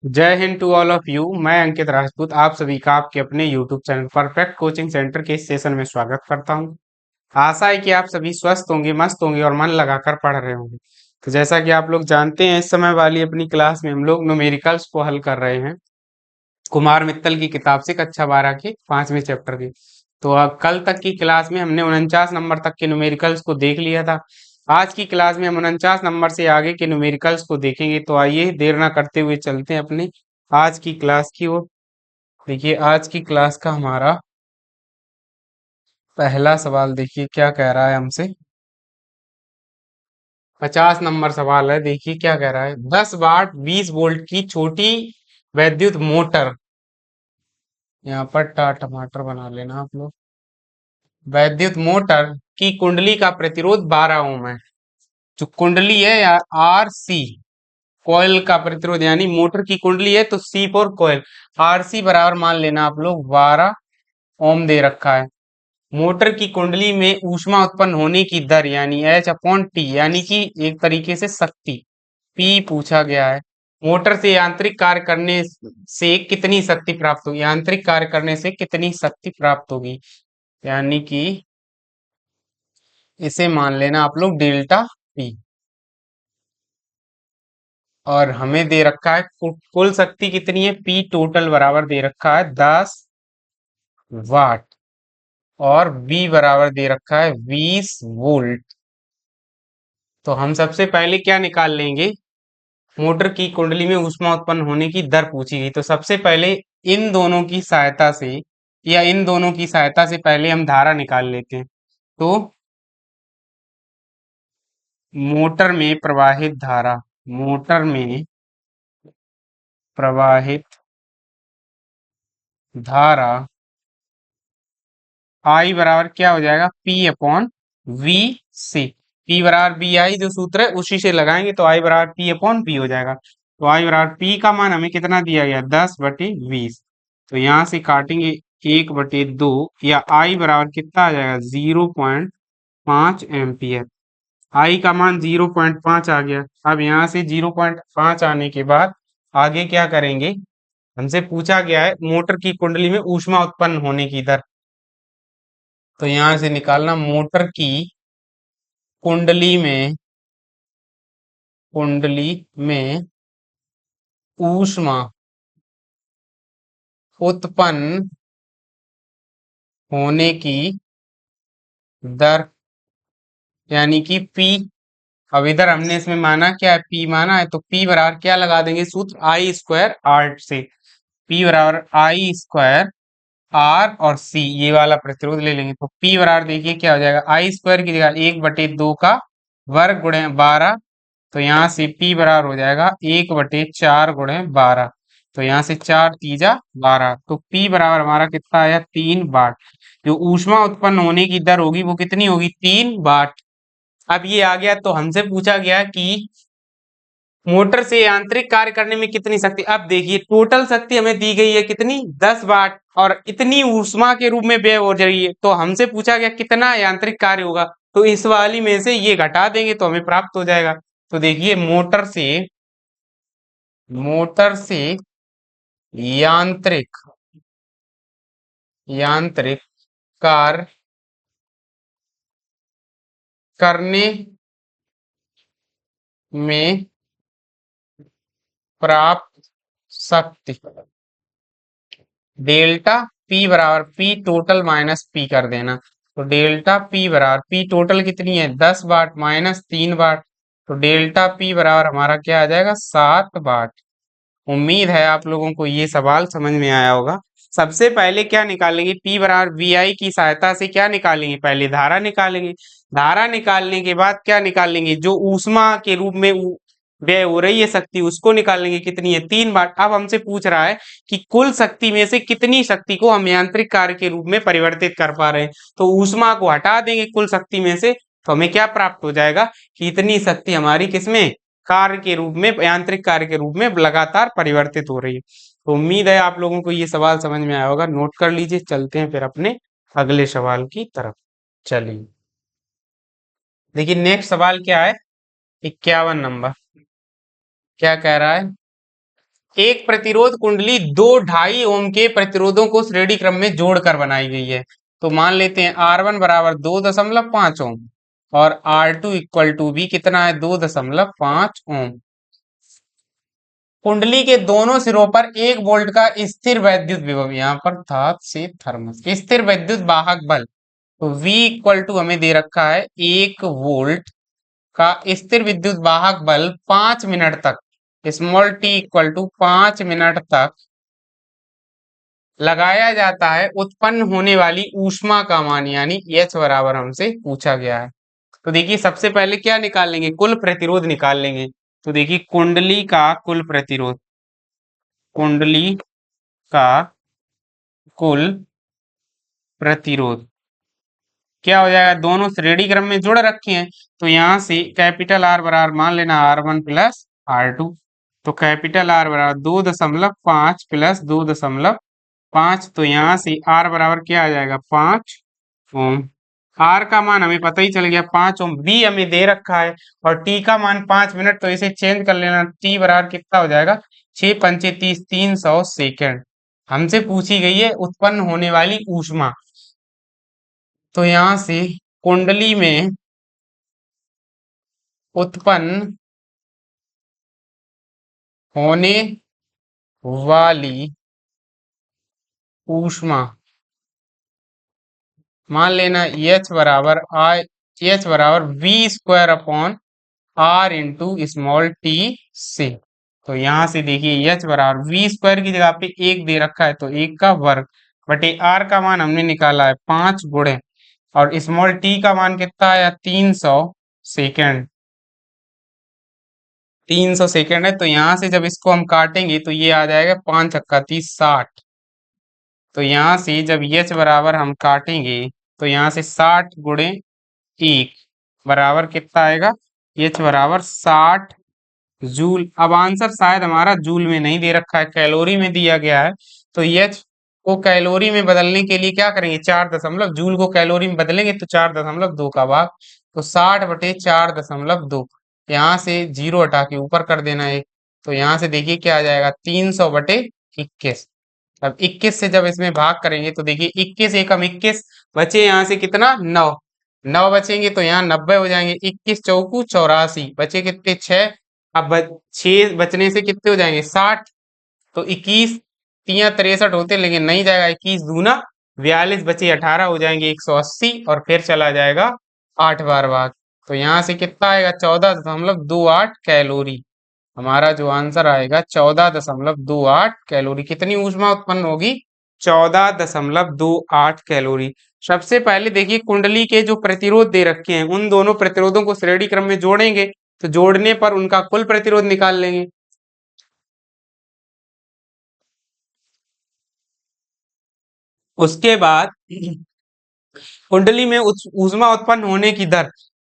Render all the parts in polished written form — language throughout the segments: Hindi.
जय हिंद टू ऑल ऑफ यू। मैं अंकित राजपूत आप सभी का आपके अपने YouTube channel perfect coaching centre के इस सेशन में स्वागत करता हूं। आशा है कि आप सभी स्वस्थ होंगे, मस्त होंगे और मन लगाकर पढ़ रहे होंगे। तो जैसा कि आप लोग जानते हैं, इस समय वाली अपनी क्लास में हम लोग न्यूमेरिकल्स को हल कर रहे हैं कुमार मित्तल की किताब से, कक्षा 12 के 5वें चैप्टर की। तो अब कल तक की क्लास में हमने 49 नंबर तक के न्यूमेरिकल्स को देख लिया था। आज की क्लास में हम 49 नंबर से आगे के न्यूमेरिकल्स को देखेंगे। तो आइए देर ना करते हुए चलते हैं अपने आज की क्लास की ओर। देखिए, आज की क्लास का हमारा पहला सवाल देखिए क्या कह रहा है हमसे। 50 नंबर सवाल है। देखिए क्या कह रहा है। 10 वाट 20 वोल्ट की छोटी वैद्युत मोटर, यहाँ पर टमाटर बना लेना आप लोग। वैद्युत मोटर की कुंडली का प्रतिरोध 12 ओम है। जो कुंडली है यार, आर सी, कॉइल का प्रतिरोध, यानी मोटर की कुंडली है तो सी फॉर कॉइल, आर सी बराबर मान लेना आप लोग 12 ओम दे रखा है। मोटर की कुंडली में ऊष्मा उत्पन्न होने की दर यानी एच अपॉन टी, यानी कि एक तरीके से शक्ति पी पूछा गया है। मोटर से यांत्रिक कार्य करने से कितनी शक्ति प्राप्त होगी, यांत्रिक कार्य करने से कितनी शक्ति प्राप्त होगी, यानी कि इसे मान लेना आप लोग डेल्टा पी। और हमें दे रखा है कुल शक्ति कितनी है, पी टोटल बराबर दे रखा है 10 वाट, और बी बराबर दे रखा है 20 वोल्ट। तो हम सबसे पहले क्या निकाल लेंगे, मोटर की कुंडली में ऊष्मा उत्पन्न होने की दर पूछी गई। तो सबसे पहले इन दोनों की सहायता से, या इन दोनों की सहायता से पहले हम धारा निकाल लेते हैं। तो मोटर में प्रवाहित धारा, मोटर में प्रवाहित धारा आई बराबर क्या हो जाएगा, P upon V C. P बराबर बी आई जो सूत्र है उसी से लगाएंगे, तो आई बराबर पी अपॉन बी हो जाएगा। तो आई बराबर पी का मान हमें कितना दिया गया, 10/20। तो यहाँ से काटेंगे 1/2, या आई बराबर कितना आ जाएगा, 0.5 एम्पियर। आई का मान 0.5 आ गया। अब यहाँ से 0.5 आने के बाद आगे क्या करेंगे, हमसे पूछा गया है मोटर की कुंडली में ऊष्मा उत्पन्न होने की दर। तो यहां से निकालना, मोटर की कुंडली में ऊष्मा उत्पन्न होने की दर, यानी कि पी। अब इधर हमने इसमें माना क्या है, पी माना है, तो पी बराबर क्या लगा देंगे, सूत्र आई स्क्वायर आर से। पी बराबर आई स्क्वायर आर और सी, ये वाला प्रतिरोध ले लेंगे। तो पी बराबर देखिए क्या हो जाएगा, आई स्क्वायर की जगह 1/2 का वर्ग गुणे 12। तो यहाँ से P बराबर हो जाएगा 1/4 गुणे 12। तो यहाँ से 4×3=12। तो P बराबर हमारा कितना आया, 3 वाट। जो ऊष्मा उत्पन्न होने की दर होगी वो कितनी होगी, 3 वाट। अब ये आ गया, तो हमसे पूछा गया कि मोटर से यांत्रिक कार्य करने में कितनी शक्ति। अब देखिए टोटल शक्ति हमें दी गई है कितनी, 10 वाट, और इतनी ऊष्मा के रूप में व्यय हो रही है। तो हमसे पूछा गया कितना यांत्रिक कार्य होगा, तो इस वाली में से ये घटा देंगे तो हमें प्राप्त हो जाएगा। तो देखिए मोटर से यांत्रिक यांत्रिक कार्य करने में प्राप्त शक्ति, डेल्टा पी बराबर पी टोटल माइनस पी कर देना। तो डेल्टा पी बराबर पी टोटल कितनी है, 10 वाट माइनस 3 वाट। तो डेल्टा पी बराबर हमारा क्या आ जाएगा, 7 वाट। उम्मीद है आप लोगों को ये सवाल समझ में आया होगा। सबसे पहले क्या निकालेंगे, P बराबर वी आई की सहायता से क्या निकालेंगे, पहले धारा निकालेंगे। धारा निकालने के बाद क्या निकालेंगे, जो ऊष्मा के रूप में व्यय हो रही है शक्ति, उसको निकालेंगे, कितनी है, 3 वाट। अब हमसे पूछ रहा है कि कुल शक्ति में से कितनी शक्ति को हम यांत्रिक कार्य के रूप में परिवर्तित कर पा रहे हैं। तो ऊष्मा को हटा देंगे कुल शक्ति में से, तो हमें क्या प्राप्त हो जाएगा कि इतनी शक्ति हमारी किसमें, कार्य के रूप में, यांत्रिक कार्य के रूप में लगातार परिवर्तित हो रही है। तो उम्मीद है आप लोगों को ये सवाल समझ में आया होगा, नोट कर लीजिए। चलते हैं फिर अपने अगले सवाल की तरफ। चलिए देखिए नेक्स्ट सवाल क्या है, 51 नंबर। क्या कह रहा है, एक प्रतिरोध कुंडली दो 2.5 ओम के प्रतिरोधों को श्रेणी क्रम में जोड़कर बनाई गई है। तो मान लेते हैं R1 बराबर 2.5 ओम और R2 इक्वल टू भी कितना है 2.5 ओम। कुंडली के दोनों सिरों पर 1 वोल्ट का स्थिर वैद्युत विभव, यहाँ पर धात से थर्मस, स्थिर वैद्युत वाहक बल, तो V इक्वल टू हमें दे रखा है 1 वोल्ट का स्थिर विद्युत वाहक बल 5 मिनट तक, small t equal to 5 minute तक लगाया जाता है। उत्पन्न होने वाली ऊष्मा का मान यानी H बराबर हमसे पूछा गया है। तो देखिए सबसे पहले क्या निकाल लेंगे, कुल प्रतिरोध निकाल लेंगे। तो देखिए कुंडली का कुल प्रतिरोध, कुंडली का कुल प्रतिरोध क्या हो जाएगा, दोनों श्रेणी क्रम में जुड़ रखे हैं तो यहां से कैपिटल R बराबर मान लेना R1 प्लस R2। तो कैपिटल R बराबर 2.5 प्लस 2.5, तो यहाँ से R बराबर क्या आ जाएगा 5 ओम। R का मान हमें पता ही चल गया 5 ओम। B हमें दे रखा है और T का मान 5 मिनट, तो इसे चेंज कर लेना, T बराबर कितना हो जाएगा 6 पंचे 30, 300 सेकेंड। हमसे पूछी गई है उत्पन्न होने वाली ऊष्मा। तो यहां से कुंडली में उत्पन्न होने वाली ऊष्मा मान लेना H बराबर V² upon R into small T से। तो यहां से देखिए H बराबर V² की जगह पे 1 दे रखा है तो 1 का वर्ग बटे R का मान हमने निकाला है 5 गुणे और स्मॉल t का मान कितना आया 300 सेकेंड। 300 सेकेंड है, तो यहां से जब इसको हम काटेंगे तो ये आ जाएगा 5 छक्का 30, 60। तो यहां से जब H बराबर हम काटेंगे तो यहां से 60 गुणे 1 बराबर कितना आएगा, H बराबर 60 जूल। अब आंसर शायद हमारा जूल में नहीं दे रखा है, कैलोरी में दिया गया है। तो H को कैलोरी में बदलने के लिए क्या करेंगे, 4 जूल को कैलोरी में बदलेंगे तो 4.2 का भाग, तो 60 बटे 4.2, यहाँ से जीरो हटा के ऊपर कर देना है। तो यहाँ से देखिए क्या आ जाएगा 300 बटे 21। अब 21 से जब इसमें भाग करेंगे तो देखिए 21 एकम 21, बचे यहाँ से कितना 9, 9 बचेंगे तो यहाँ 90 हो जाएंगे। 21 चौकू 84, बचे कितने 6, अब 6 बचने से कितने हो जाएंगे 60। तो 21 तिया 63 होते लेकिन नहीं जाएगा, 21 दूना 42, बचे 18 हो जाएंगे 180 और फिर चला जाएगा 8 बार भाग। तो यहाँ से कितना आएगा 14.28 कैलोरी। हमारा जो आंसर आएगा 14.28 कैलोरी। कितनी ऊष्मा उत्पन्न होगी 14.28 कैलोरी। सबसे पहले देखिए कुंडली के जो प्रतिरोध दे रखे हैं उन दोनों प्रतिरोधों को श्रेणी क्रम में जोड़ेंगे, तो जोड़ने पर उनका कुल प्रतिरोध निकाल लेंगे। उसके बाद कुंडली में ऊष्मा उत्पन्न होने की दर,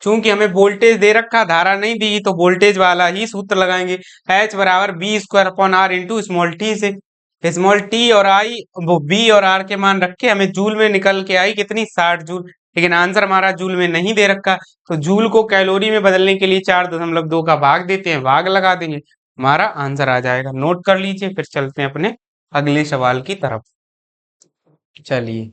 चूंकि हमें वोल्टेज दे रखा धारा नहीं दी तो वोल्टेज वाला ही सूत्र लगाएंगे, H बराबर V² upon R into small T से। स्मॉल टी और आई, वो बी और आर के मान रखे, हमें जूल में निकल के आई कितनी 60 जूल, लेकिन आंसर हमारा जूल में नहीं दे रखा। तो जूल को कैलोरी में बदलने के लिए 4.2 का भाग देते हैं, भाग लगा देंगे, हमारा आंसर आ जाएगा। नोट कर लीजिए, फिर चलते हैं अपने अगले सवाल की तरफ। चलिए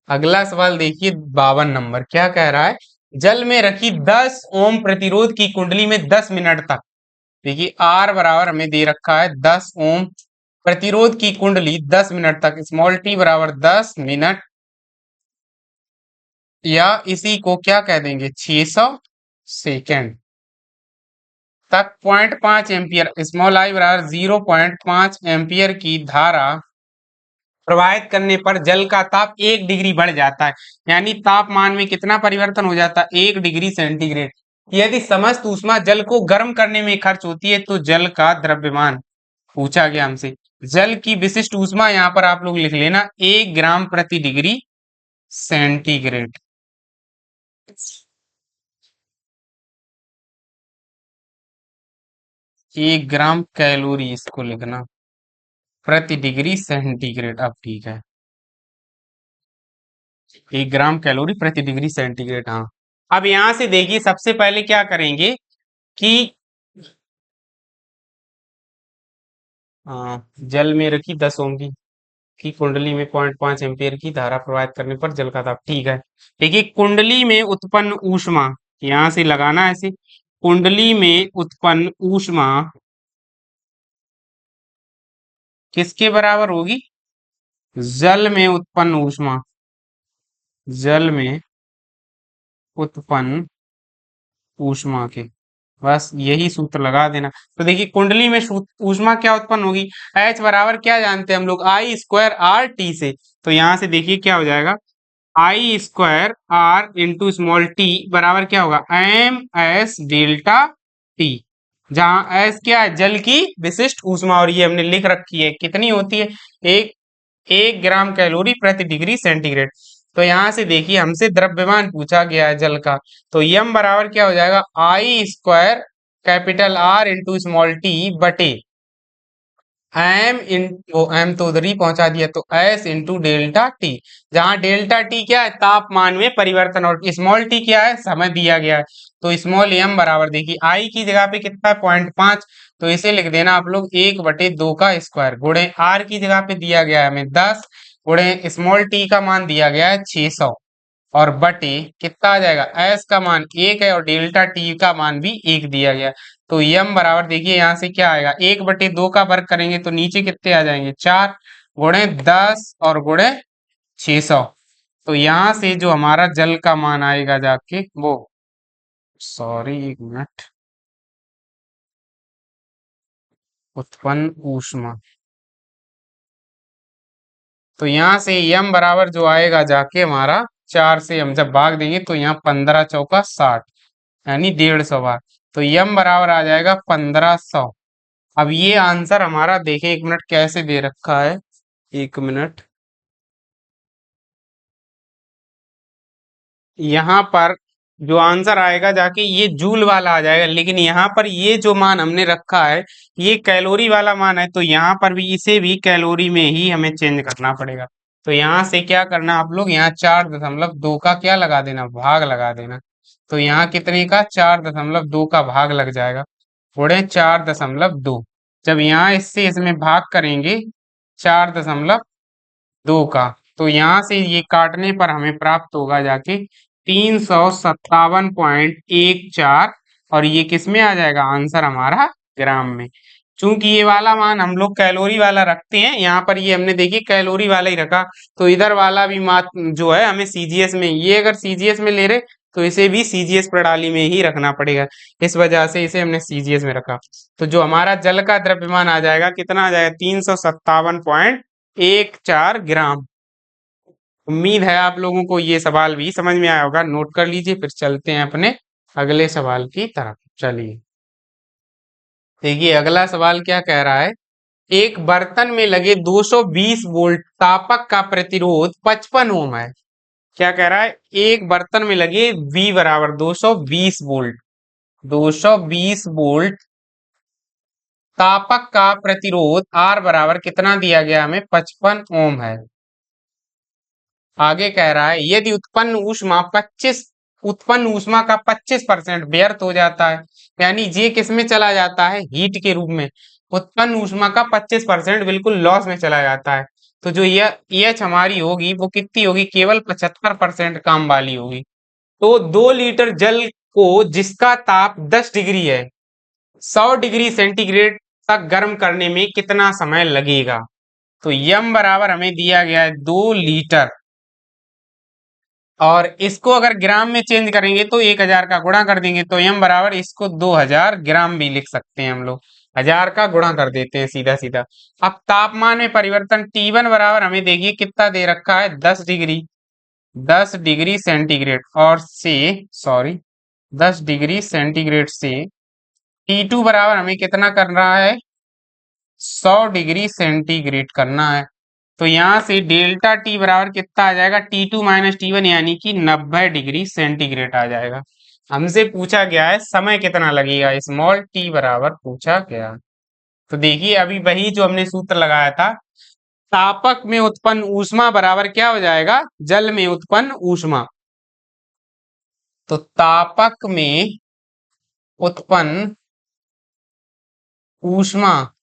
अगला सवाल देखिए 52 नंबर, क्या कह रहा है, जल में रखी 10 ओम प्रतिरोध की कुंडली में 10 मिनट तक, देखिए R बराबर हमें दे रखा है 10 ओम प्रतिरोध की कुंडली 10 मिनट तक, स्मॉल t बराबर 10 मिनट या इसी को क्या कह देंगे 600 सेकेंड तक 0.5 एम्पियर, स्मॉल आई बराबर 0.5 एम्पियर की धारा प्रवाहित करने पर जल का ताप 1 डिग्री बढ़ जाता है, यानी तापमान में कितना परिवर्तन हो जाता है 1 डिग्री सेंटीग्रेड। यदि समस्त ऊष्मा जल को गर्म करने में खर्च होती है तो जल का द्रव्यमान पूछा गया हमसे। जल की विशिष्ट ऊष्मा यहाँ पर आप लोग लिख लेना 1 ग्राम प्रति डिग्री सेंटीग्रेड। 1 ग्राम कैलोरी इसको लिखना प्रति डिग्री सेंटीग्रेड। अब ठीक है 1 ग्राम कैलोरी प्रति डिग्री सेंटीग्रेड। हाँ अब यहां से देखिए सबसे पहले क्या करेंगे कि जल में रखी 10 ओम की कुंडली में 0.5 एम्पियर की धारा प्रवाहित करने पर जल का ताप, ठीक है। देखिए कुंडली में उत्पन्न ऊष्मा, यहां से लगाना है ऐसे, कुंडली में उत्पन्न ऊष्मा किसके बराबर होगी? जल में उत्पन्न ऊष्मा, जल में उत्पन्न ऊष्मा के, बस यही सूत्र लगा देना। तो देखिए कुंडली में ऊष्मा क्या उत्पन्न होगी? H बराबर क्या जानते हैं हम लोग? आई स्क्वायर आर टी से। तो यहां से देखिए क्या हो जाएगा, I square R into small T बराबर क्या होगा? एम एस डेल्टा टी, जहां एस क्या है? जल की विशिष्ट ऊष्मा, और ये हमने लिख रखी है कितनी होती है? एक 1 ग्राम कैलोरी प्रति डिग्री सेंटीग्रेड। तो यहां से देखिए हमसे द्रव्यमान पूछा गया है जल का, तो यम बराबर क्या हो जाएगा? I square capital R into small T बटे एम इन, वो एम तो उधर ही पहुंचा दिया, तो एस इंटू डेल्टा टी, जहां डेल्टा टी क्या है? तापमान में परिवर्तन, और स्मॉल टी क्या है? समय दिया गया है। तो स्मॉल एम बराबर देखिए आई की जगह पे कितना है? 0.5, तो इसे लिख देना आप लोग 1/2 का स्क्वायर, गुणे आर की जगह पे दिया गया है हमें 10, गुणे स्मॉल टी का मान दिया गया है 600, और बटे कितना आ जाएगा? एस का मान 1 है और डेल्टा टी का मान भी 1 दिया गया। तो यम बराबर देखिए यहाँ से क्या आएगा? 1/2 का वर्ग करेंगे तो नीचे कितने आ जाएंगे? 4, गुणे 10 और गुणे 600। तो यहाँ से जो हमारा जल का मान आएगा जाके वो, सॉरी एक मिनट, उत्पन्न ऊष्मा, तो यहाँ से यम बराबर जो आएगा जाके हमारा, 4 से हम जब भाग देंगे तो यहाँ 15 चौका 60, यानी 150 बार। तो यम बराबर आ जाएगा 1500। अब ये आंसर हमारा देखें, एक मिनट कैसे दे रखा है, एक मिनट, यहाँ पर जो आंसर आएगा जाके ये जूल वाला आ जाएगा, लेकिन यहाँ पर ये जो मान हमने रखा है ये कैलोरी वाला मान है, तो यहाँ पर भी इसे भी कैलोरी में ही हमें चेंज करना पड़ेगा। तो यहाँ से क्या करना आप लोग, यहाँ 4.2 का क्या लगा देना? भाग लगा देना। तो यहाँ कितने का? 4.2 का भाग लग जाएगा, गुणे 4.2। जब यहाँ इससे इसमें भाग करेंगे 4.2 का, तो यहाँ से ये काटने पर हमें प्राप्त होगा जाके 357.14, और ये किस में आ जाएगा आंसर हमारा? ग्राम में। चूंकि ये वाला मान हम लोग कैलोरी वाला रखते हैं, यहाँ पर ये हमने देखिए कैलोरी वाला ही रखा, तो इधर वाला भी मात जो है हमें सीजीएस में, ये अगर सीजीएस में ले रहे तो इसे भी सीजीएस प्रणाली में ही रखना पड़ेगा, इस वजह से इसे हमने सीजीएस में रखा। तो जो हमारा जल का द्रव्यमान आ जाएगा कितना आ जाएगा? 357.14 ग्राम। उम्मीद है आप लोगों को ये सवाल भी समझ में आया होगा, नोट कर लीजिए, फिर चलते हैं अपने अगले सवाल की तरफ। चलिए देखिए अगला सवाल क्या कह रहा है, एक बर्तन में लगे 220 वोल्ट तापक का प्रतिरोध 55 ओम है। क्या कह रहा है? एक बर्तन में लगे V बराबर 220 वोल्ट, 220 वोल्ट तापक का प्रतिरोध R बराबर कितना दिया गया हमें? 55 ओम है। आगे कह रहा है यदि उत्पन्न ऊष्मा का 25% व्यर्थ हो जाता है, यानी ये किस में चला जाता है? हीट के रूप में। उत्पन्न ऊष्मा का 25% बिल्कुल लॉस में चला जाता है, तो जो यह एच हमारी होगी वो कितनी होगी? केवल 75% काम वाली होगी। तो 2 लीटर जल को जिसका ताप 10 डिग्री है, 100 डिग्री सेंटीग्रेड तक गर्म करने में कितना समय लगेगा? तो यम बराबर हमें दिया गया है 2 लीटर, और इसको अगर ग्राम में चेंज करेंगे तो 1000 का गुणा कर देंगे, तो एम बराबर इसको 2000 ग्राम भी लिख सकते हैं हम लोग, 1000 का गुणा कर देते हैं सीधा सीधा। अब तापमान में परिवर्तन T1 बराबर हमें देखिए कितना दे रखा है? 10 डिग्री, 10 डिग्री सेंटीग्रेड, और से सॉरी 10 डिग्री सेंटीग्रेड से T2 बराबर हमें कितना कर रहा है? 100 डिग्री सेंटीग्रेड करना है। तो यहाँ से डेल्टा टी बराबर कितना आ जाएगा? T2 माइनस T1, यानी कि 90 डिग्री सेंटीग्रेड आ जाएगा। हमसे पूछा गया है समय कितना लगेगा, स्मॉल टी बराबर पूछा गया। तो देखिए अभी वही जो हमने सूत्र लगाया था, तापक में उत्पन्न ऊष्मा बराबर क्या हो जाएगा? जल में उत्पन्न ऊष्मा। तो तापक में उत्पन्न ऊष्मा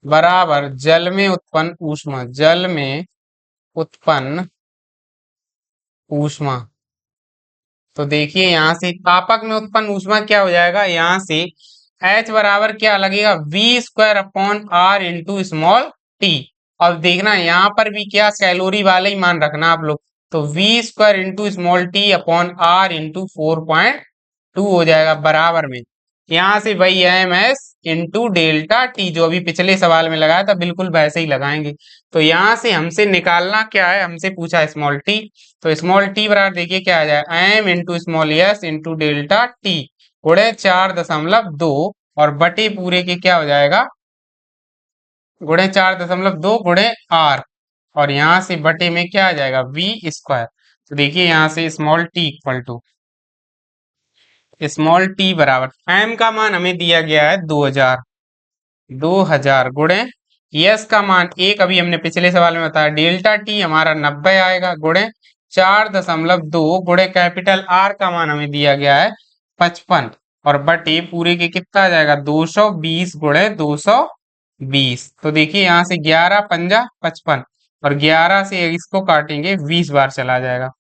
बराबर जल में उत्पन्न ऊष्मा, जल में उत्पन्न ऊष्मा। तो देखिए यहाँ से तापक में उत्पन्न ऊष्मा क्या हो जाएगा, यहाँ से H बराबर क्या लगेगा, v square upon r into small t. अब देखना यहाँ पर भी क्या कैलोरी वाला ही मान रखना आप लोग। तो v square into small t upon r into 4.2 हो जाएगा बराबर में, यहाँ से वही M S into delta t जो अभी पिछले सवाल में लगाया था बिल्कुल वैसे ही लगाएंगे। तो यहाँ से हमसे निकालना क्या है, हमसे पूछा स्मॉल टी, तो स्मॉल टी बराबर देखिए क्या आ जाएगा, M into small S into delta t गुणे 4.2 और बटे पूरे के क्या हो जाएगा, गुणे 4.2 गुणे आर, और यहाँ से बटे में क्या आ जाएगा वी स्क्वायर। तो देखिए यहाँ से small t equal to small T बराबर एम का मान हमें दिया गया है 2000 गुणे यस का मान एक अभी हमने पिछले सवाल में बताया डेल्टा टी हमारा 90 आएगा गुणे 4.2 गुणे कैपिटल आर का मान हमें दिया गया है 55 और बटे पूरे के कितना आ जाएगा 220 गुणे 220। तो देखिए यहाँ से 11 पंजा 55 और 11 से इसको काटेंगे 20 बार चला जाएगा।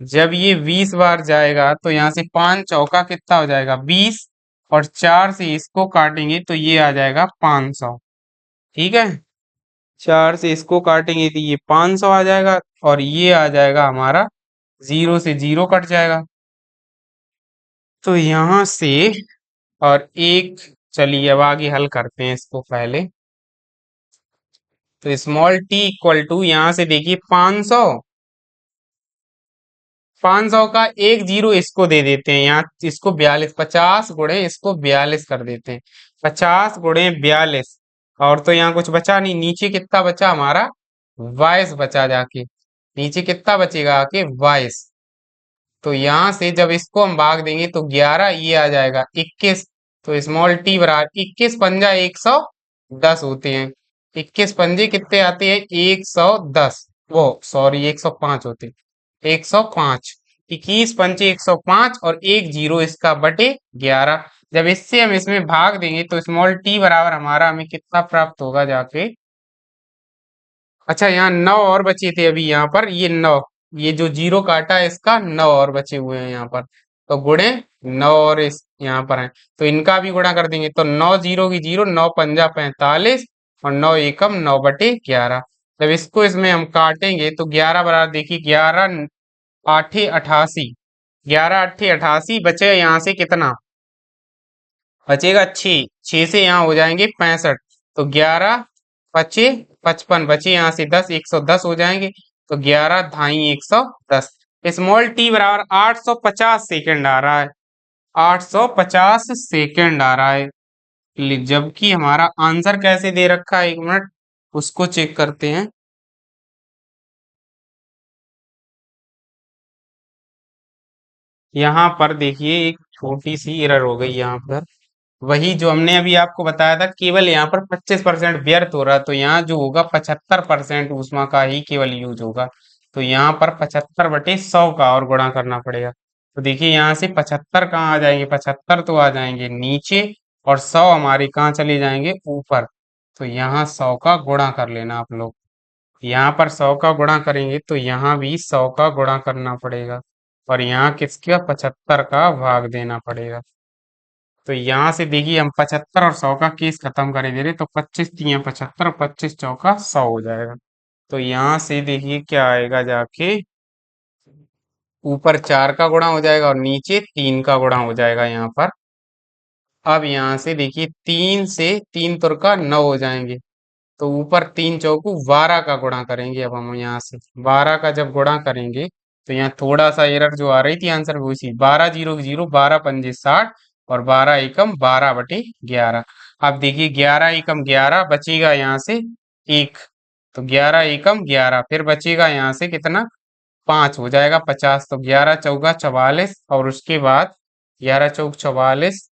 जब ये 20 बार जाएगा तो यहाँ से 5 चौका कितना हो जाएगा 20 और 4 से इसको काटेंगे तो ये आ जाएगा 500। ठीक है, 4 से इसको काटेंगे तो ये 500 आ जाएगा और ये आ जाएगा हमारा 0 से 0 कट जाएगा। तो यहाँ से और एक, चलिए अब आगे हल करते हैं इसको पहले। तो स्मॉल टी इक्वल टू यहाँ से देखिए 500 का एक जीरो इसको दे देते हैं, यहाँ इसको 42 50 गुणे इसको 42 कर देते हैं, 50 गुणे 42 और तो यहाँ कुछ बचा नहीं, नीचे कितना बचा हमारा 22 बचा जाके, नीचे कितना बचेगा आके 22। तो यहाँ से जब इसको हम भाग देंगे तो 11 ये आ जाएगा 21। तो स्मॉल टी बराबर 21 पंजा 110 होते हैं, 21 पंजे कितने आते हैं 110, वो सॉरी 105 होते हैं, 105, 21 पंचे 105 और एक जीरो इसका बटे 11। जब इससे हम इसमें भाग देंगे तो स्मॉल टी बराबर हमारा हमें कितना प्राप्त होगा जाके, अच्छा यहाँ 9 और बचे थे अभी यहाँ पर, ये 9, ये जो जीरो काटा है इसका 9 और बचे हुए हैं यहाँ पर, तो गुणे 9 और इस यहाँ पर है तो इनका भी गुणा कर देंगे तो 9 जीरो की जीरो, 9 पंजा 45 और 9 एकम 9/11। जब इसको इसमें हम काटेंगे तो 11 बराबर देखिए 11 आठे 88, 11 अट्ठे 88 बचे यहाँ से कितना बचेगा 6, 6 से यहाँ हो जाएंगे 65, तो 11 पचे 55 बचे यहाँ से 10, 110 हो जाएंगे, तो 11 ढाई 110। स्मॉल टी बराबर 850 सेकंड आ रहा है, 850 सेकंड आ रहा है, जबकि हमारा आंसर कैसे दे रखा है, एक मिनट उसको चेक करते हैं। यहाँ पर देखिए एक छोटी सी एरर हो गई यहाँ पर, वही जो हमने अभी आपको बताया था, केवल यहाँ पर 25% व्यर्थ हो रहा है, तो यहाँ जो होगा 75% ऊष्मा का ही केवल यूज होगा, तो यहाँ पर 75/100 का और गुणा करना पड़ेगा। तो देखिए यहाँ से 75 कहाँ आ जाएंगे, 75 तो आ जाएंगे नीचे और 100 हमारे कहाँ चले जाएंगे ऊपर, तो यहाँ 100 का गुणा कर लेना आप लोग। यहाँ पर 100 का गुणा करेंगे तो यहाँ भी 100 का गुणा करना पड़ेगा और यहाँ किसका 75 का भाग देना पड़ेगा। तो यहाँ से देखिए हम 75 और 100 का केस खत्म करेंगे तो 25 तिया 75, 25 चौका 100 हो जाएगा। तो यहाँ से देखिए क्या आएगा जाके, ऊपर 4 का गुणा हो जाएगा और नीचे 3 का गुणा हो जाएगा यहाँ पर। अब यहाँ से देखिए 3 से 3 तुर का 9 हो जाएंगे, तो ऊपर 3 चौकू 12 का गुणा करेंगे। अब हम यहाँ से 12 का जब गुणा करेंगे तो यहाँ थोड़ा सा एरर जो आ रही थी आंसर वो इसी 12 जीरो की जीरो, 12 पंजे 60 और 12 एकम 12/11। अब देखिए 11 एकम 11 बचेगा यहाँ से एक, तो 11 एकम 11 फिर बचेगा यहाँ से कितना 5 हो जाएगा 50, तो 11 चौका 44 और उसके बाद 11 चौक 44,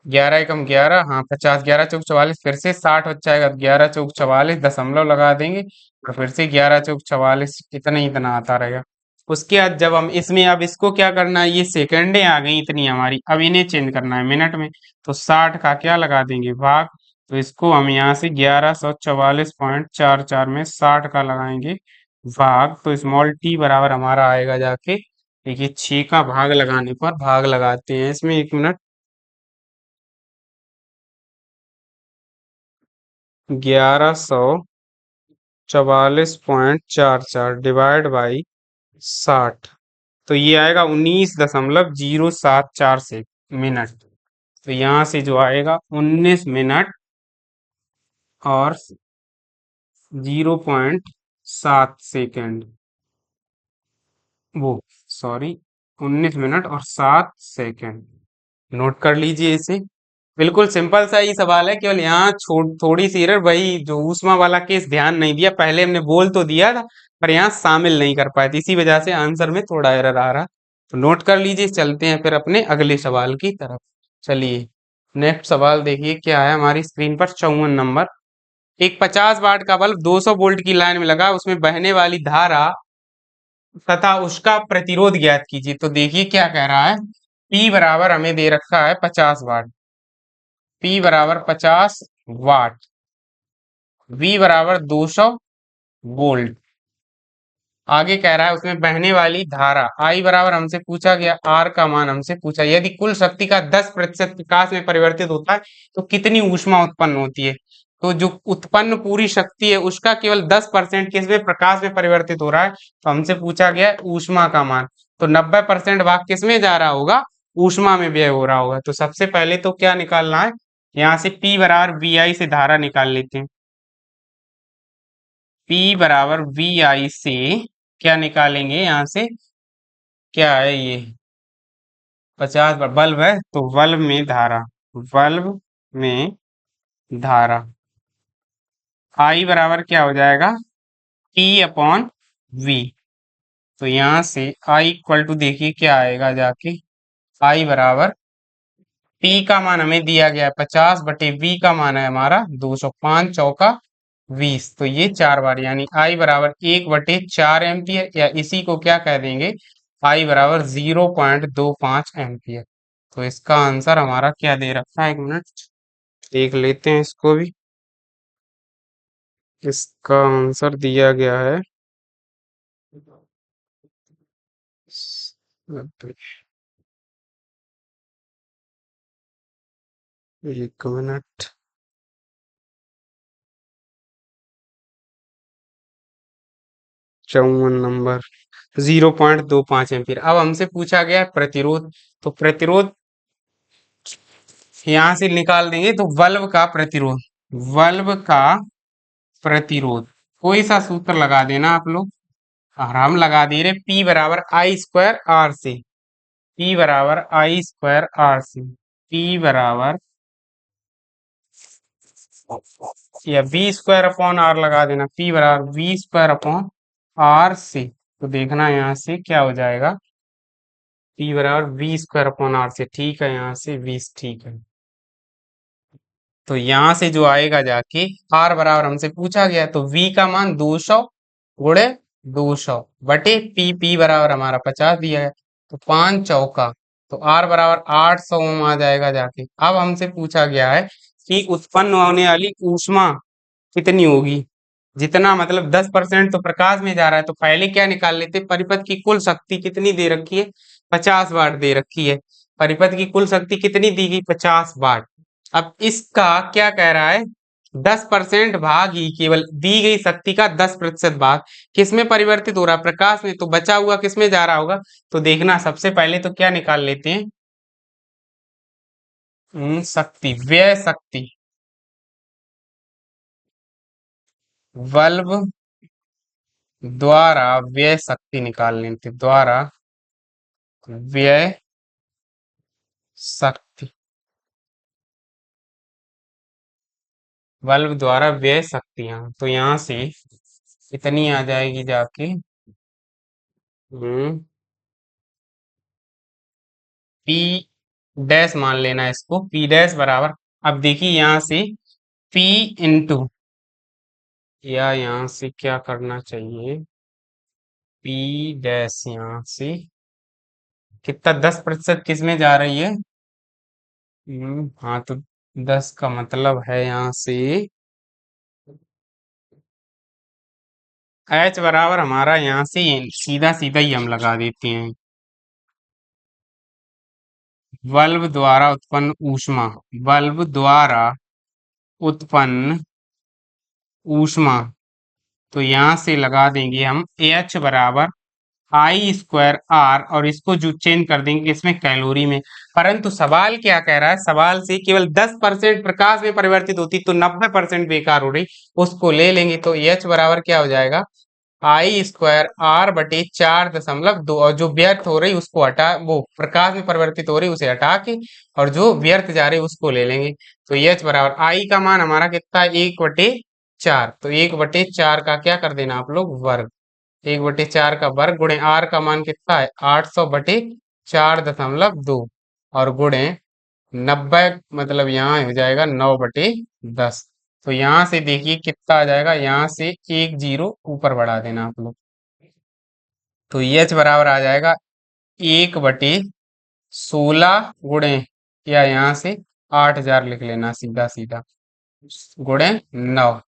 11 एकम 11 हाँ 50, 11 चौक 44 फिर से 60 बच जाएगा, 11 चौक 44 दशमलव लगा देंगे और फिर से 11 चौक 44, इतना ही इतना आता रहेगा। उसके बाद जब हम इसमें अब इसको क्या करना है, ये सेकंडें आ गई इतनी हमारी, अब इन्हें चेंज करना है मिनट में, तो 60 का क्या लगा देंगे भाग तो इसको हम यहाँ से 1144.44 में 60 का लगाएंगे भाग। तो स्मॉल टी बराबर हमारा आएगा जाके, देखिए 6 का भाग लगाने पर, भाग लगाते हैं इसमें, 1 मिनट। 1144.44 डिवाइड बाई 60, तो ये आएगा 19.074 से मिनट। तो यहाँ से जो आएगा 19 मिनट और 0.7 सेकेंड, वो सॉरी 19 मिनट और 7 सेकेंड। नोट कर लीजिए इसे। बिल्कुल सिंपल सा ही सवाल है, केवल यहाँ थोड़ी सी एरर, वही जो ऊष्मा वाला केस ध्यान नहीं दिया, पहले हमने बोल तो दिया था पर यहाँ शामिल नहीं कर पाए थे, इसी वजह से आंसर में थोड़ा एरर आ रहा। तो नोट कर लीजिए, चलते हैं फिर अपने अगले सवाल की तरफ। चलिए नेक्स्ट सवाल देखिए क्या है हमारी स्क्रीन पर, 54 नंबर। एक 50 वाट का बल्ब 200 वोल्ट की लाइन में लगा, उसमें बहने वाली धारा तथा उसका प्रतिरोध ज्ञात कीजिए। तो देखिए क्या कह रहा है, P बराबर हमें दे रखा है 50 वाट, P बराबर 50 वाट, V बराबर 200 वोल्ट। आगे कह रहा है उसमें बहने वाली धारा I बराबर हमसे पूछा गया, R का मान हमसे पूछा, यदि कुल शक्ति का 10% प्रकाश में परिवर्तित होता है तो कितनी ऊष्मा उत्पन्न होती है। तो जो उत्पन्न पूरी शक्ति है उसका केवल 10% किसमें, प्रकाश में परिवर्तित हो रहा है, तो हमसे पूछा गया है ऊष्मा का मान। तो 90% भाग किसमें जा रहा होगा, ऊष्मा में व्यय हो रहा होगा। तो सबसे पहले तो क्या निकालना है, यहाँ से P बराबर VI से धारा निकाल लेते हैं। P बराबर VI से क्या निकालेंगे, यहाँ से क्या है ये, 50 बल्ब है तो बल्ब में धारा, बल्ब में धारा I बराबर क्या हो जाएगा, P अपॉन V। तो यहाँ से I इक्वल टू देखिए क्या आएगा जाके, I बराबर P का मान हमें दिया गया है 50 बटे V का मान है हमारा 200, 5 चौका 20, तो ये 4 बार, यानी I बराबर 1/4 एम्पियर, या इसी को क्या कह देंगे, I बराबर 0.25 एम्पियर। तो इसका आंसर हमारा क्या दे रखा है, 1 मिनट देख लेते हैं इसको भी। इसका आंसर दिया गया है 1 मिनट, 54 नंबर, 0.25 एम्पियर। अब हमसे पूछा गया है प्रतिरोध, तो प्रतिरोध यहां से निकाल देंगे, तो बल्ब का प्रतिरोध, बल्ब का प्रतिरोध कोई सा सूत्र लगा देना आप लोग, और हम लगा दे रहे P बराबर आई स्क्वायर आर से, P बराबर आई स्क्वायर आर से, P बराबर या V स्क्वायर अपॉन आर लगा देना, P बराबर V स्क्वायर अपॉन आर से। तो देखना यहाँ से क्या हो जाएगा, P बराबर V स्क्वायर अपॉन आर से, ठीक है, यहाँ से 20, ठीक है। तो यहां से जो आएगा जाके, R बराबर हमसे पूछा गया तो V का मान 200 गुणे 200 बटे P बराबर हमारा 50 दिया है, तो 5 चौका, तो R बराबर 800 ओम आ जाएगा जाके। अब हमसे पूछा गया है कि उत्पन्न होने वाली ऊष्मा कितनी होगी, जितना मतलब 10% तो प्रकाश में जा रहा है, तो पहले क्या निकाल लेते, परिपथ की कुल शक्ति कितनी दे रखी है, 50 वाट दे रखी है, परिपथ की कुल शक्ति कितनी दी गई, 50 वाट। अब इसका क्या कह रहा है, 10% भाग ही, केवल दी गई शक्ति का 10% भाग किसमें परिवर्तित हो रहा है, प्रकाश में, तो बचा हुआ किसमें जा रहा होगा। तो देखना सबसे पहले तो क्या निकाल लेते हैं, शक्ति, व्यय शक्ति, बल्ब द्वारा व्यय शक्ति निकाल लेते, द्वारा व्यय शक्ति, बल्ब द्वारा व्यय शक्तियां, तो यहाँ से कितनी आ जाएगी जाके, हम्म पी डैश मान लेना इसको, पी डैश बराबर, अब देखिए यहाँ से पी इंटू, या यहाँ से क्या करना चाहिए, पी डैश यहाँ से कितना, 10% किस में जा रही है, हाँ तो 10 का मतलब है यहाँ से H बराबर हमारा यहाँ से सीधा सीधा ही हम लगा देते हैं। बल्ब द्वारा उत्पन्न ऊष्मा, बल्ब द्वारा उत्पन्न ऊष्मा, तो यहाँ से लगा देंगे हम H बराबर आई स्क्वायर आर, और इसको जो चेंज कर देंगे इसमें कैलोरी में। परंतु सवाल क्या कह रहा है, सवाल से केवल 10% प्रकाश में परिवर्तित होती तो 90% बेकार हो रही, उसको ले लेंगे। तो एच बराबर क्या हो जाएगा, आई स्क्वायर आर बटे 4.2, और जो व्यर्थ हो रही उसको हटा, वो प्रकाश में परिवर्तित हो रही उसे हटा के, और जो व्यर्थ जा रही उसको ले लेंगे। तो एच बराबर आई का मान हमारा कितना है, 1/4, तो 1/4 का क्या कर देना आप लोग, वर्ग। 1/4 का वर्ग गुणे आर का मान कितना है, 800/4.2, और गुणे 90, मतलब यहाँ हो जाएगा 9/10। तो यहाँ से देखिए कितना आ जाएगा, यहाँ से एक जीरो ऊपर बढ़ा देना आप लोग, तो एच बराबर आ जाएगा 1/16 गुणे, या यहाँ से 8,000 लिख लेना सीधा सीधा, गुणे 9,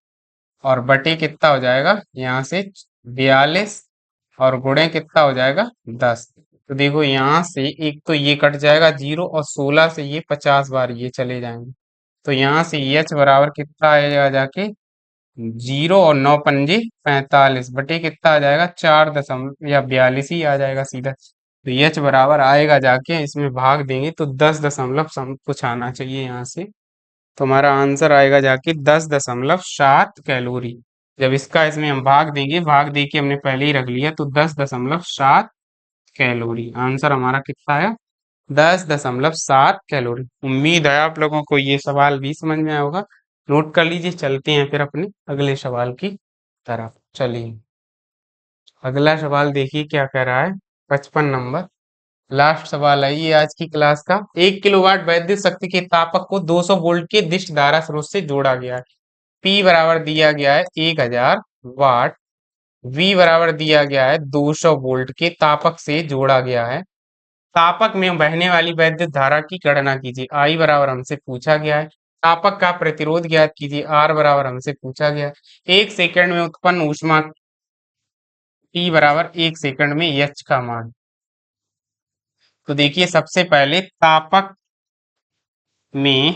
और बटे कितना हो जाएगा यहाँ से 42, और गुणे कितना हो जाएगा 10। तो देखो यहाँ से एक तो ये कट जाएगा जीरो, और 16 से ये 50 बार ये चले जाएंगे। तो यहाँ से एच बराबर कितना आएगा जाके, जीरो और 9 पंजे 45 बटे कितना आ जाएगा, 4 या 42 ही आ जाएगा सीधा। तो एच बराबर आएगा जाके, इसमें भाग देंगे तो 10 सम कुछ आना चाहिए यहाँ से। तो हमारा आंसर आएगा जाके 10.7 कैलोरी। जब इसका इसमें हम भाग देंगे, भाग दे के हमने पहले ही रख लिया, तो 10.7 कैलोरी आंसर हमारा कितना है, 10.7 कैलोरी। उम्मीद है आप लोगों को ये सवाल भी समझ में आया होगा। नोट कर लीजिए, चलते हैं फिर अपने अगले सवाल की तरफ। चलिए अगला सवाल देखिए क्या कह रहा है, 55 नंबर, लास्ट सवाल है ये आज की क्लास का। 1 किलोवाट वैद्युत शक्ति के तापक को 200 वोल्ट के दिष्ट धारा स्रोत से जोड़ा गया है। P बराबर दिया गया है 1000 वाट, V बराबर दिया गया है 200 वोल्ट के तापक से जोड़ा गया है। तापक में बहने वाली वैद्युत धारा की गणना कीजिए। I बराबर हमसे पूछा गया है। तापक का प्रतिरोध ज्ञात कीजिए। R बराबर हमसे पूछा गया है। 1 सेकंड में उत्पन्न ऊष्मा T बराबर 1 सेकंड में H का मान। तो देखिए सबसे पहले तापक में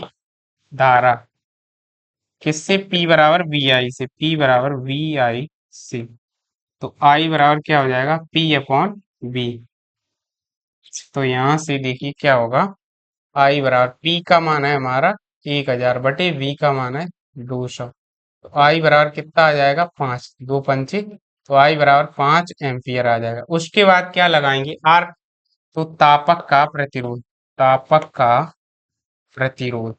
धारा किससे, P बराबर VI से, P बराबर VI से, तो I बराबर क्या हो जाएगा, P/V। तो यहाँ से देखिए क्या होगा, I बराबर P का मान है हमारा 1000 बटे V का मान है 200, तो I बराबर कितना आ जाएगा, 5, 2 पंचे, तो I बराबर 5 एम्पियर आ जाएगा। उसके बाद क्या लगाएंगे, R, तो तापक का प्रतिरोध, तापक का प्रतिरोध,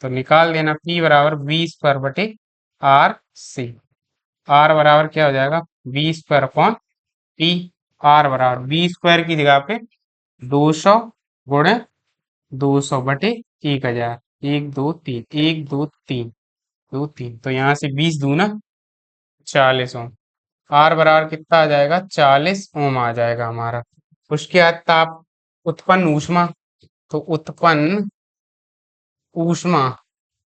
तो निकाल देना P बराबर 20 पर बटे R से। R बराबर क्या हो जाएगा, 20 पर/P। R बराबर 20 स्क्वायर की जगह पे 200 गुणे 200 बटे 1000, 1 2 3, 1 2 3, 2 3, तो यहाँ से 20 दूना 40 ओम। R बराबर कितना आ जाएगा, 40 ओम आ जाएगा हमारा। उसके बाद ताप उत्पन्न ऊष्मा, तो उत्पन्न ऊष्मा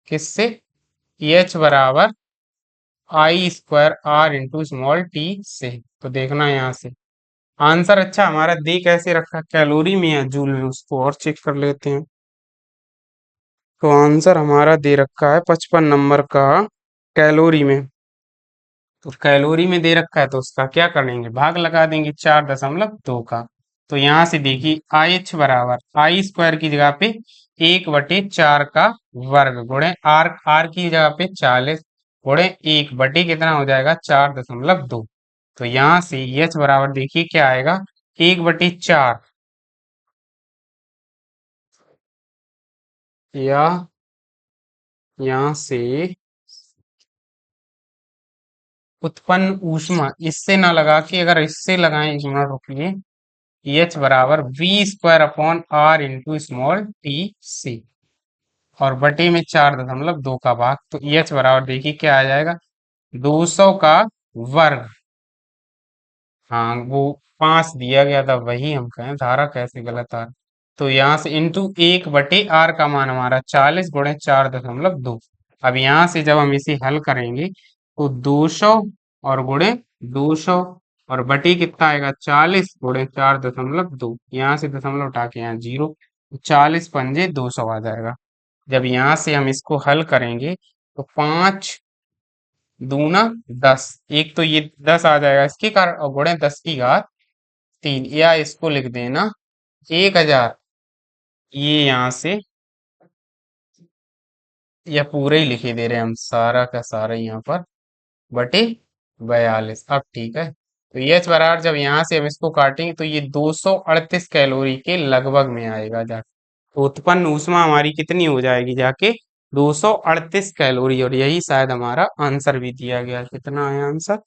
किससे, H बराबर I² R × t से। तो देखना यहाँ से आंसर अच्छा हमारा दे कैसे रखा, कैलोरी में या जूल में, उसको और चेक कर लेते हैं। तो आंसर हमारा दे रखा है 55 नंबर का कैलोरी में। तो कैलोरी में दे रखा है तो उसका क्या करेंगे, भाग लगा देंगे 4.2 का। तो यहाँ से देखिए IH बराबर I² की जगह पे 1/4 का वर्ग, गुणे R की जगह पे 40, गुणे 1 बटे कितना हो जाएगा, 4.2। तो यहाँ से H बराबर देखिए क्या आएगा, 1/4, या यहाँ से उत्पन्न ऊष्मा, इससे ना लगा के अगर इससे लगाएं, 1 मिनट रुकिए, H बराबर V²/R × t, और बटे में 4.2 का भाग, तो H बराबर देखिए क्या आ जाएगा, 200 का वर्ग। हाँ वो 5 दिया गया था, वही हम कहें, धारा कैसे गलत आ रहा। तो यहाँ से इंटू 1/r का मान हमारा 40 गुणे 4.2। अब यहाँ से जब हम इसे हल करेंगे तो 200 और गुणे 200 और बटे कितना आएगा 40 गुणे 4.2। यहाँ से दशमलव उठा के यहाँ 0, 40 पंजे 200 आ जाएगा। जब यहाँ से हम इसको हल करेंगे तो 5 दूना 10, एक तो ये 10 आ जाएगा इसके कारण और गुणे 10 की घात 3, या इसको लिख देना 1000। ये यहाँ से या पूरे ही लिखे दे रहे हैं हम सारा का सारा यहाँ पर बटे 42। अब ठीक है, तो एच बराबर जब यहाँ से हम इसको काटेंगे तो ये 238 कैलोरी के लगभग में आएगा जाके। तो उत्पन्न ऊष्मा हमारी कितनी हो जाएगी जाके 238 कैलोरी, और यही शायद हमारा आंसर भी दिया गया। कितना है आंसर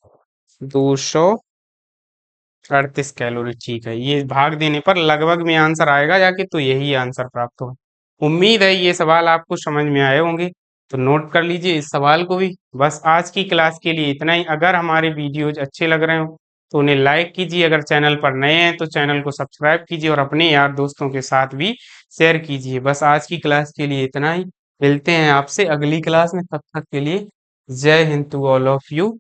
238 कैलोरी। ठीक है, ये भाग देने पर लगभग में आंसर आएगा जाके, तो यही आंसर प्राप्त हो। उम्मीद है ये सवाल आपको समझ में आए होंगे, तो नोट कर लीजिए इस सवाल को भी। बस आज की क्लास के लिए इतना ही। अगर हमारे वीडियोज अच्छे लग रहे हो तो उन्हें लाइक कीजिए, अगर चैनल पर नए हैं तो चैनल को सब्सक्राइब कीजिए और अपने यार दोस्तों के साथ भी शेयर कीजिए। बस आज की क्लास के लिए इतना ही। मिलते हैं आपसे अगली क्लास में, तब तक के लिए जय हिंद टू ऑल ऑफ यू।